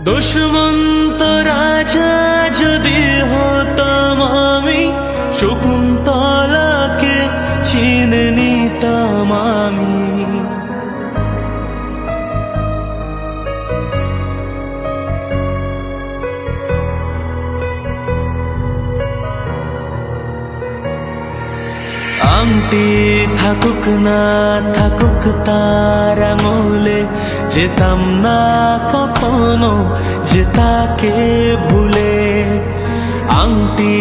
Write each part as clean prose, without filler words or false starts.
দুষ্মন্ত রাজা যদি হতাম আমি, শকুন্তলাকে চিনে নিতাম আমি। আংটি থাকুক না থাকুক তার আঙুলে, যেতাম না কখনো যে তাকে ভুলে। আংটি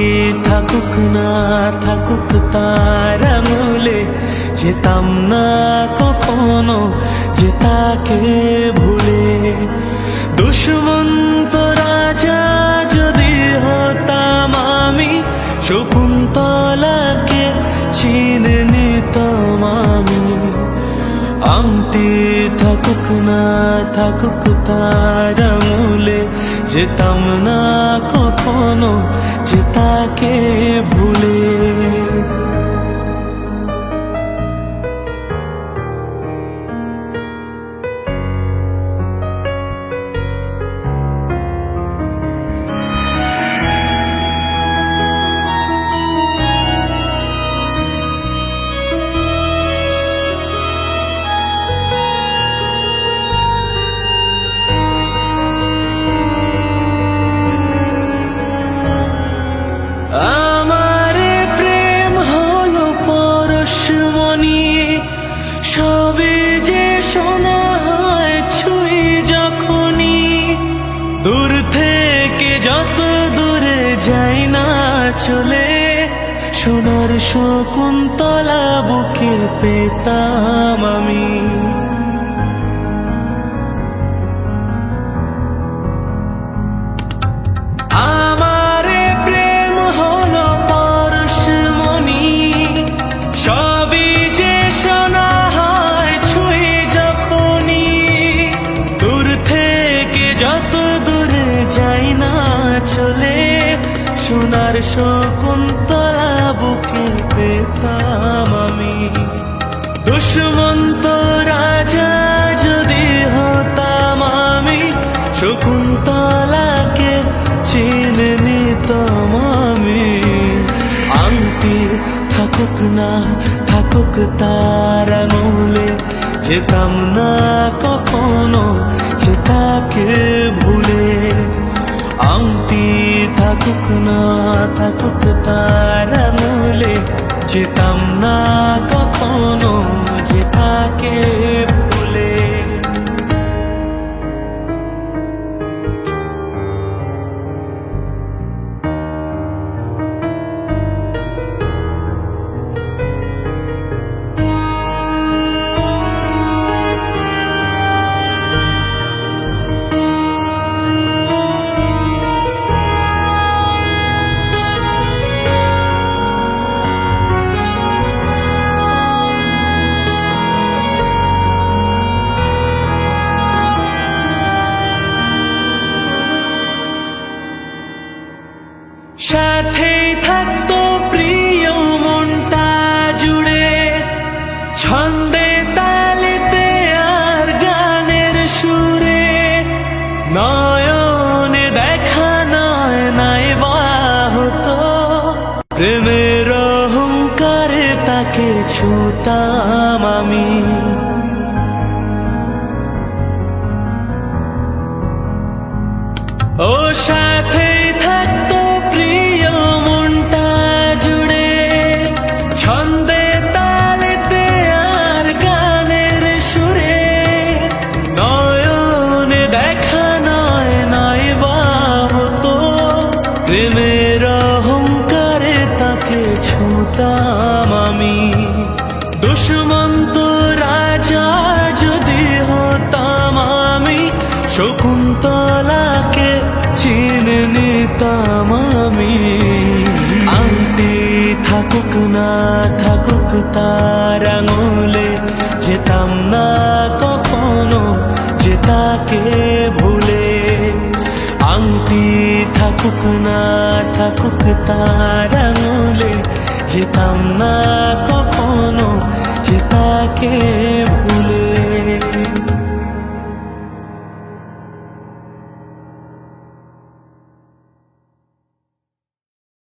থাকুক না থাকুক তার আঙুলে, যেতাম না কখনো যে তাকে ভুলে। দুষ্মন্ত রাজা যদি হতাম আমি, শকুন্তলাকে চিনে নিতাম আমি। আংটি থাকুক না থাকুক তার আঙুলে, যেতাম না কখনো যে তাকে ভুলে। সবে যে শোনা হয় ছুঁই যখনই, দূর থেকে যত দূরে যাই না চলে, সোনার শকুন্তলা বুকে পেতাম আমি। আমারে প্রেম হলো পরশমণি, সবই যে শোনা যত দূরে যাই না চলে, সোনার শকুন্তলা বুকে পেতাম আমি। দুষ্মন্ত রাজা যদি হতাম আমি, শকুন্তলাকে চিনে নিতাম আমি। আংটি থাকুক না থাকুক তার আঙুলে, যেতাম না কখনো যে তাকে ভুলে। আংটি থাকুক না থাকুক তার আঙুলে, যেতাম না কখনো যে তাকে ভুলে। সাথেই থাকতো প্রিয় মনটা জুড়ে, ছন্দে তালেতে আর গানের সুরে। নয়নে দেখা নয় নাই বা হতো, প্রেমের অহংকারে তাকে ছুতাম আমি। ও সাথেই থাকতো প্রিয় মনটা জুড়ে, ছন্দে তালেতে আর গানের সুরে। নয়নে দেখা নয় নাই বা হতো, প্রেমের অহংকারে তাকে ছুতাম আমি। দুষ্মন্ত রাজা যদি হতাম আমি, শকুন্তলাকে চিনে নিতাম আমি। আংটি থাকুক না থাকুক তার আঙুলে, যেতাম না কখনো যে তাকে ভুলে। আংটি থাকুক না থাকুক তার আঙুলে, যেতাম না কখনো যে তাকে